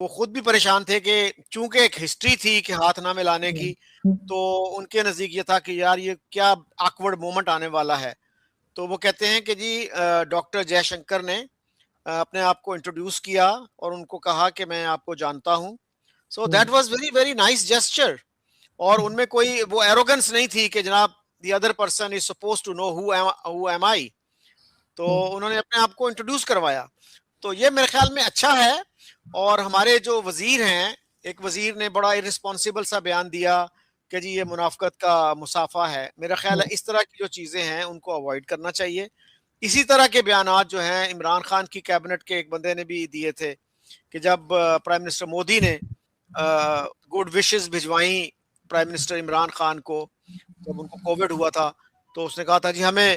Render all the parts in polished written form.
وہ خود بھی پریشان تھے کہ چونکہ ایک ہسٹری تھی کہ ہاتھ نہ ملانے کی، تو ان کے نزدیک یہ تھا کہ یار یہ کیا آکورڈ مومنٹ آنے والا ہے. تو وہ کہتے ہیں کہ جی ڈاکٹر جے شنکر نے اپنے آپ کو انٹروڈیوس کیا اور ان کو کہا کہ میں آپ کو جانتا ہوں. So that was very very nice gesture. اور ان میں کوئی وہ ایروگنس نہیں تھی کہ جناب the other person is suppose to know who am I. تو انہوں نے اپنے آپ کو انٹروڈیوس کروایا. تو یہ میرے خیال میں اچھا ہے. اور ہمارے جو وزیر ہیں، ایک وزیر نے بڑا irresponsible سا بیان دیا کہ جی یہ منافقت کا مسافہ ہے. میرا خیال ہے اس طرح کی جو چیزیں ہیں ان کو اوائڈ کرنا چاہیے. اسی طرح کے بیانات جو ہیں عمران خان کی کیبنٹ کے ایک بندے نے بھی دیے تھے کہ جب پرائم منسٹر مودی نے گڈ وشز بھجوائیں پرائم منسٹر عمران خان کو جب ان کو کووڈ ہوا تھا، تو اس نے کہا تھا جی ہمیں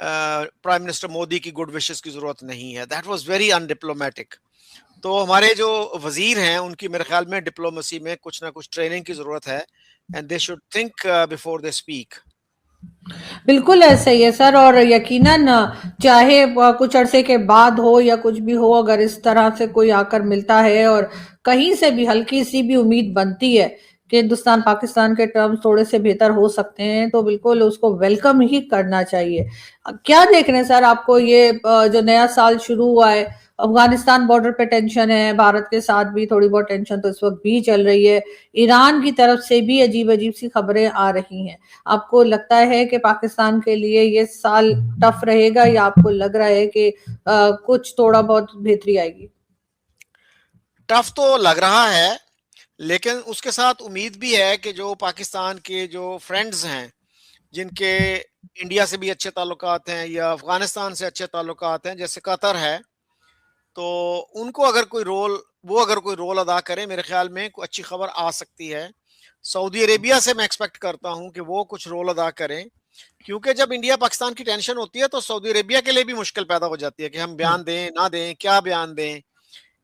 پرائم منسٹر مودی کی گڈ وشز کی ضرورت نہیں ہے. That was very in diplomatic. تو ہمارے جو وزیر ہیں ان کی میرے خیال میں ڈپلومیسی میں کچھ نہ کچھ ٹریننگ کی ضرورت ہے. And they should think before they speak. بالکل ایسا ہی ہے سر. اور یقیناً چاہے کچھ عرصے کے بعد ہو یا کچھ بھی ہو، اگر اس طرح سے کوئی آ کر ملتا ہے اور کہیں سے بھی ہلکی سی بھی امید بنتی ہے کہ ہندوستان پاکستان کے ٹرمز تھوڑے سے بہتر ہو سکتے ہیں، تو بالکل اس کو ویلکم ہی کرنا چاہیے. کیا دیکھ رہے ہیں سر آپ کو یہ جو نیا سال شروع ہوا ہے، افغانستان بارڈر پہ ٹینشن ہے، بھارت کے ساتھ بھی تھوڑی بہت ٹینشن تو اس وقت بھی چل رہی ہے، ایران کی طرف سے بھی عجیب عجیب سی خبریں آ رہی ہیں. آپ کو لگتا ہے کہ پاکستان کے لیے یہ سال ٹف رہے گا، یا آپ کو لگ رہا ہے کہ کچھ تھوڑا بہت بہتری آئے گی؟ ٹف تو لگ رہا ہے، لیکن اس کے ساتھ امید بھی ہے کہ جو پاکستان کے جو فرینڈز ہیں جن کے انڈیا سے بھی اچھے تعلقات ہیں یا افغانستان سے اچھے تعلقات ہیں، جیسے قطر ہے، تو ان کو اگر کوئی رول ادا کرے، میرے خیال میں کوئی اچھی خبر آ سکتی ہے. سعودی عربیہ سے میں ایکسپیکٹ کرتا ہوں کہ وہ کچھ رول ادا کریں، کیونکہ جب انڈیا پاکستان کی ٹینشن ہوتی ہے تو سعودی عربیہ کے لیے بھی مشکل پیدا ہو جاتی ہے کہ ہم بیان دیں نہ دیں، کیا بیان دیں.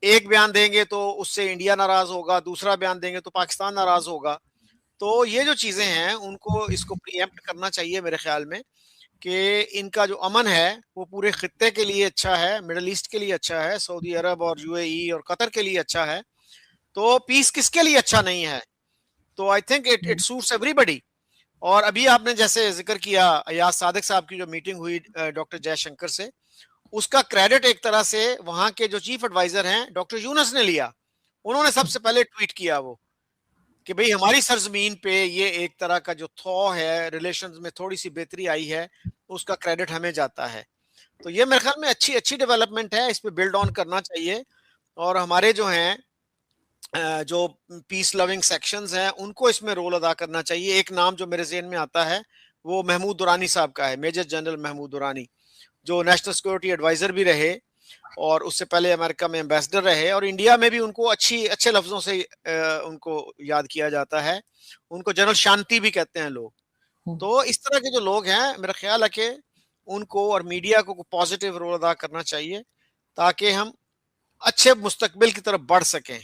ایک بیان دیں گے تو اس سے انڈیا ناراض ہوگا، دوسرا بیان دیں گے تو پاکستان ناراض ہوگا. تو یہ جو چیزیں ہیں ان کو اس کو پری ایمپٹ کرنا چاہیے میرے خیال میں، کہ ان کا جو امن ہے وہ پورے خطے کے لیے اچھا ہے، مڈل ایسٹ کے لیے اچھا ہے، سعودی عرب اور یو اے ای اور قطر کے لیے اچھا ہے. تو پیس کس کے لیے اچھا نہیں ہے؟ تو I think it suits everybody. اور ابھی آپ نے جیسے ذکر کیا ایاز صادق صاحب کی جو میٹنگ ہوئی ڈاکٹر جے شنکر سے، اس کا کریڈٹ ایک طرح سے وہاں کے جو چیف ایڈوائزر ہیں ڈاکٹر یونس نے لیا. انہوں نے سب سے پہلے ٹویٹ کیا وہ کہ بھئی ہماری سرزمین پہ یہ ایک طرح کا جو تھو ہے، ریلیشنز میں تھوڑی سی بہتری آئی ہے، اس کا کریڈٹ ہمیں جاتا ہے. تو یہ میرے خیال میں اچھی ڈیولپمنٹ ہے، اس پہ بلڈ آن کرنا چاہیے. اور ہمارے جو ہیں جو پیس لونگ سیکشنز ہیں ان کو اس میں رول ادا کرنا چاہیے. ایک نام جو میرے ذہن میں آتا ہے وہ محمود دورانی صاحب کا ہے، میجر جنرل محمود دورانی، جو نیشنل سیکورٹی ایڈوائزر بھی رہے اور اس سے پہلے امریکہ میں ایمبیسڈر رہے، اور انڈیا میں بھی ان کو اچھے لفظوں سے ان کو یاد کیا جاتا ہے. ان کو جنرل شانتی بھی کہتے ہیں لوگ. تو اس طرح کے جو لوگ ہیں میرا خیال ہے کہ ان کو اور میڈیا کو پازیٹیو رول ادا کرنا چاہیے تاکہ ہم اچھے مستقبل کی طرف بڑھ سکیں.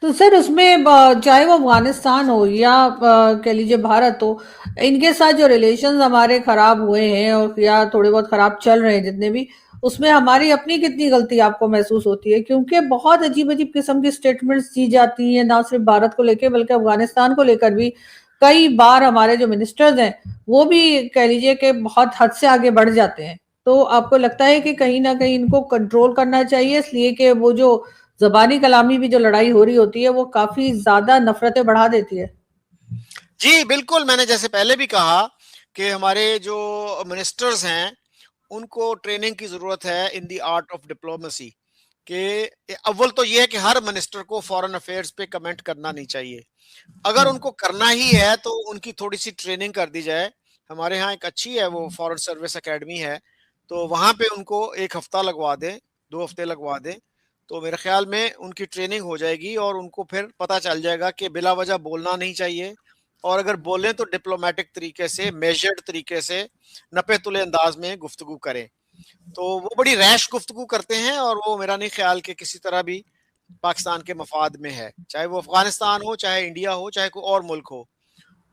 تو سر اس میں چاہے وہ افغانستان ہو یا کہہ لیجیے بھارت ہو، ان کے ساتھ جو ریلیشنز ہمارے خراب ہوئے ہیں اور یا تھوڑے بہت خراب چل رہے ہیں جتنے بھی، اس میں ہماری اپنی کتنی غلطی آپ کو محسوس ہوتی ہے؟ کیونکہ بہت عجیب قسم کی سٹیٹمنٹس دی جاتی ہیں، نہ صرف بھارت کو لے کے بلکہ افغانستان کو لے کر بھی. کئی بار ہمارے جو منسٹرز ہیں وہ بھی کہہ لیجیے کہ بہت حد سے آگے بڑھ جاتے ہیں. تو آپ کو لگتا ہے کہ کہیں نہ کہیں ان کو کنٹرول کرنا چاہیے، اس لیے کہ وہ جو زبانی کلامی بھی جو لڑائی ہو رہی ہوتی ہے وہ کافی زیادہ نفرتیں بڑھا دیتی ہے؟ جی بالکل، میں نے جیسے پہلے بھی کہا کہ ہمارے جو منسٹرز ہیں ان کو ٹریننگ کی ضرورت ہے ان دی آرٹ آف ڈپلومیسی. کہ اول تو یہ ہے کہ ہر منسٹر کو فورن افیئرز پہ کمنٹ کرنا نہیں چاہیے. اگر ان کو کرنا ہی ہے تو ان کی تھوڑی سی ٹریننگ کر دی جائے. ہمارے ہاں ایک اچھی ہے وہ فورن سروس اکیڈمی ہے، تو وہاں پہ ان کو 1 ہفتہ لگوا دیں، 2 ہفتے لگوا دیں، تو میرے خیال میں ان کی ٹریننگ ہو جائے گی اور ان کو پھر پتہ چل جائے گا کہ بلا وجہ بولنا نہیں چاہیے، اور اگر بولیں تو ڈپلومیٹک طریقے سے، میجرڈ طریقے سے، نپے تلے انداز میں گفتگو کریں. تو وہ بڑی ریش گفتگو کرتے ہیں اور وہ میرا نہیں خیال کہ کسی طرح بھی پاکستان کے مفاد میں ہے، چاہے وہ افغانستان ہو، چاہے انڈیا ہو، چاہے کوئی اور ملک ہو.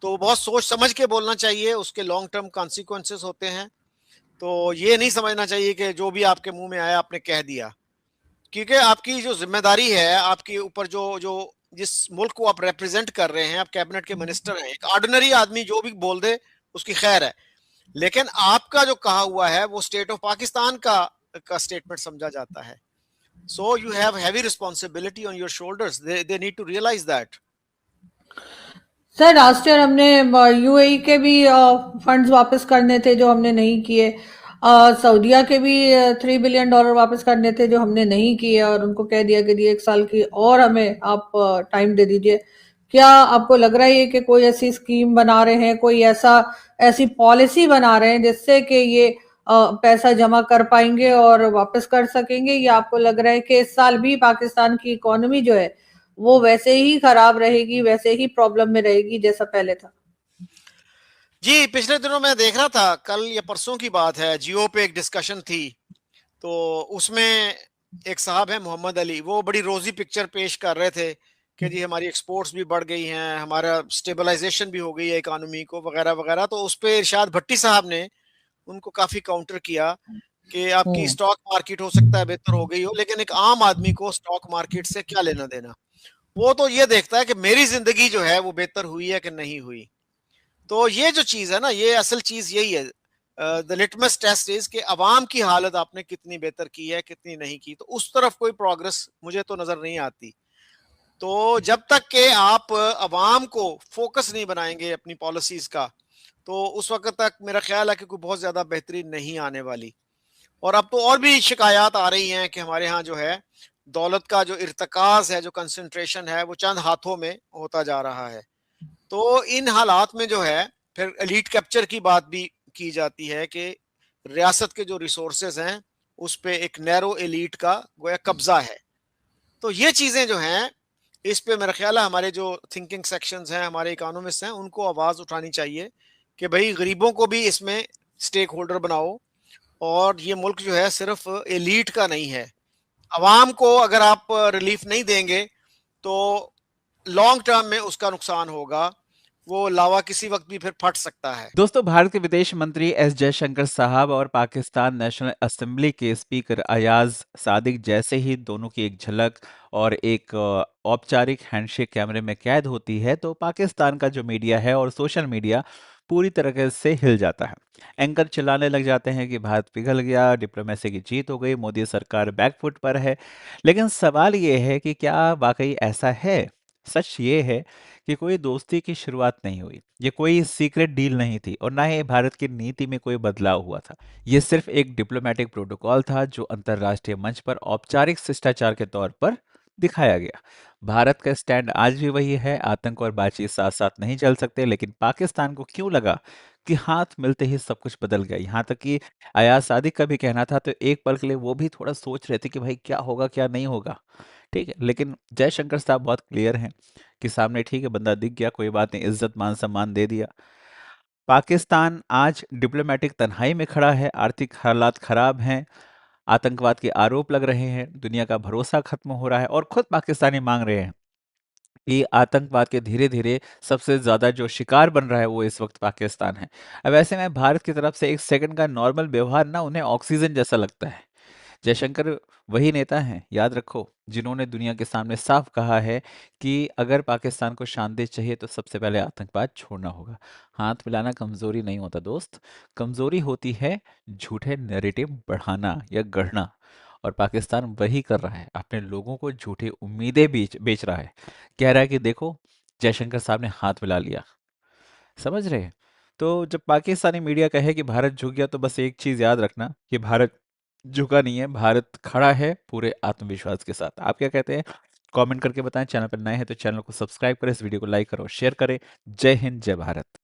تو بہت سوچ سمجھ کے بولنا چاہیے، اس کے لانگ ٹرم کانسیکوینسز ہوتے ہیں. تو یہ نہیں سمجھنا چاہیے کہ جو بھی آپ کے منہ میں آیا آپ نے کہہ دیا. کیونکہ آپ کی جو ذمہ داری ہے، آپ کے اوپر جو جس ملک کو آپ ریپرزینٹ کر رہے ہیں، آپ کیبنٹ کے منسٹر ہیں، ایک آرڈنری آدمی جو بھی بول دے اس کی خیر ہے، لیکن آپ کا جو کہا ہوا ہے وہ اسٹیٹ آف پاکستان کا اسٹیٹمنٹ سمجھا جاتا ہے. So you have heavy responsibility on your shoulders, they need to realise that. Sir last year ہم نے یو اے ای کے بھی فنڈز واپس کرنے تھے جو ہم نے نہیں کیے، سعودیہ کے بھی $3 بلین واپس کرنے تھے جو ہم نے نہیں کیے، اور ان کو کہہ دیا کہ 1 سال کی اور ہمیں آپ ٹائم دے دیجئے. کیا آپ کو لگ رہا ہے کہ کوئی ایسی اسکیم بنا رہے ہیں، کوئی ایسی پالیسی بنا رہے ہیں جس سے کہ یہ پیسہ جمع کر پائیں گے اور واپس کر سکیں گے، یا آپ کو لگ رہا ہے کہ اس سال بھی پاکستان کی اکانومی جو ہے وہ ویسے ہی خراب رہے گی، ویسے ہی پرابلم میں رہے گی جیسا پہلے تھا؟ جی پچھلے دنوں میں دیکھ رہا تھا، کل یا پرسوں کی بات ہے، جیو پہ ایک ڈسکشن تھی، تو اس میں ایک صاحب ہے محمد علی، وہ بڑی روزی پکچر پیش کر رہے تھے کہ جی ہماری ایکسپورٹس بھی بڑھ گئی ہیں، ہمارا سٹیبلائزیشن بھی ہو گئی ہے اکانومی کو وغیرہ وغیرہ. تو اس پہ ارشاد بھٹی صاحب نے ان کو کافی کاؤنٹر کیا کہ آپ کی سٹاک مارکیٹ ہو سکتا ہے بہتر ہو گئی ہو، لیکن ایک عام آدمی کو سٹاک مارکیٹ سے کیا لینا دینا، وہ تو یہ دیکھتا ہے کہ میری زندگی جو ہے وہ بہتر ہوئی ہے کہ نہیں ہوئی. تو یہ جو چیز ہے نا، یہ اصل چیز یہی ہے. دا لٹمس ٹیسٹ از کہ عوام کی حالت آپ نے کتنی بہتر کی ہے کتنی نہیں کی، تو اس طرف کوئی پروگرس مجھے تو نظر نہیں آتی. تو جب تک کہ آپ عوام کو فوکس نہیں بنائیں گے اپنی پالیسیز کا، تو اس وقت تک میرا خیال ہے کہ کوئی بہت زیادہ بہتری نہیں آنے والی. اور اب تو اور بھی شکایات آ رہی ہیں کہ ہمارے ہاں جو ہے دولت کا جو ارتکاز ہے، جو کنسنٹریشن ہے، وہ چند ہاتھوں میں ہوتا جا رہا ہے. تو ان حالات میں جو ہے پھر ایلیٹ کیپچر کی بات بھی کی جاتی ہے کہ ریاست کے جو ریسورسز ہیں اس پہ ایک نیرو ایلیٹ کا گویا قبضہ ہے. تو یہ چیزیں جو ہیں اس پہ میرا خیال ہے ہمارے جو تھنکنگ سیکشنز ہیں، ہمارے اکانومسٹ ہیں، ان کو آواز اٹھانی چاہیے کہ بھائی غریبوں کو بھی اس میں سٹیک ہولڈر بناؤ، اور یہ ملک جو ہے صرف ایلیٹ کا نہیں ہے. عوام کو اگر آپ ریلیف نہیں دیں گے تو لانگ ٹرم میں اس کا نقصان ہوگا، وہ لاوا کسی وقت بھی پھر پھٹ سکتا ہے. دوستو، بھارت کے ودیش منتری ایس جے شنکر صاحب اور پاکستان نیشنل اسمبلی کے اسپیکر ایاز صادق جیسے ہی دونوں کی ایک جھلک اور ایک اوپچارک ہینڈ شیک کیمرے میں قید ہوتی ہے تو پاکستان کا جو میڈیا ہے اور سوشل میڈیا پوری طرح سے ہل جاتا ہے. اینکر چلانے لگ جاتے ہیں کہ بھارت پگھل گیا، ڈپلومیسی کی جیت ہو گئی، مودی سرکار بیک فٹ پر ہے. لیکن سوال یہ ہے کہ کیا واقعی ایسا ہے؟ سچ یہ ہے کہ کوئی دوستی کی شروعات نہیں ہوئی، یہ کوئی سیکرٹ ڈیل نہیں تھی، اور نہ ہی بھارت کی نیتی میں کوئی بدلاؤ ہوا تھا. یہ صرف ایک ڈپلومیٹک پروٹوکول تھا جو انترراشٹریہ منچ پر اوپچارک ششٹاچار کے طور پر دکھایا گیا. بھارت کا سٹینڈ آج بھی وہی ہے، آتنک اور بات چیت ساتھ ساتھ نہیں چل سکتے. لیکن پاکستان کو کیوں لگا کہ ہاتھ ملتے ہی سب کچھ بدل گیا؟ یہاں تک کہ ایاز صادق کا بھی کہنا تھا تو ایک پل کے لیے وہ بھی تھوڑا سوچ رہے تھے کہ بھائی کیا ہوگا کیا نہیں ہوگا. ٹھیک ہے، لیکن جے شنکر صاحب بہت کلیئر ہیں کہ سامنے ٹھیک ہے بندہ دکھ گیا، کوئی بات نہیں، عزت مان سمان دے دیا. پاکستان آج ڈپلومیٹک تنہائی میں کھڑا ہے، آرتھک حالات خراب ہیں، آتنکواد کے آروپ لگ رہے ہیں، دنیا کا بھروسہ ختم ہو رہا ہے، اور خود پاکستانی مانگ رہے ہیں کہ آتنکواد کے دھیرے دھیرے سب سے زیادہ جو شکار بن رہا ہے وہ اس وقت پاکستان ہے. اب ایسے میں بھارت کی طرف سے ایک سیکنڈ کا نارمل بیوہار نہ انہیں آکسیجن جیسا لگتا ہے. جے شنکر وہی نیتا ہیں، یاد رکھو، جنہوں نے دنیا کے سامنے صاف کہا ہے کہ اگر پاکستان کو شانتی چاہیے تو سب سے پہلے آتنکواد چھوڑنا ہوگا. ہاتھ ملانا کمزوری نہیں ہوتا دوست، کمزوری ہوتی ہے جھوٹے نیریٹو بڑھانا یا گڑھنا. اور پاکستان وہی کر رہا ہے، اپنے لوگوں کو جھوٹی امیدیں بیچ رہا ہے. کہہ رہا ہے کہ دیکھو جے شنکر صاحب نے ہاتھ ملا لیا. سمجھ رہے ہیں؟ تو جب پاکستانی میڈیا کہے کہ بھارت جھک گیا تو بس ایک چیز یاد رکھنا کہ بھارت جھکا نہیں ہے، بھارت کھڑا ہے پورے آتم وشواس کے ساتھ. آپ کیا کہتے ہیں؟ کامنٹ کر کے بتائیں. چینل پر نئے ہیں تو چینل کو سبسکرائب کریں، اس ویڈیو کو لائک کرو، شیئر کریں. جے ہند، جے بھارت.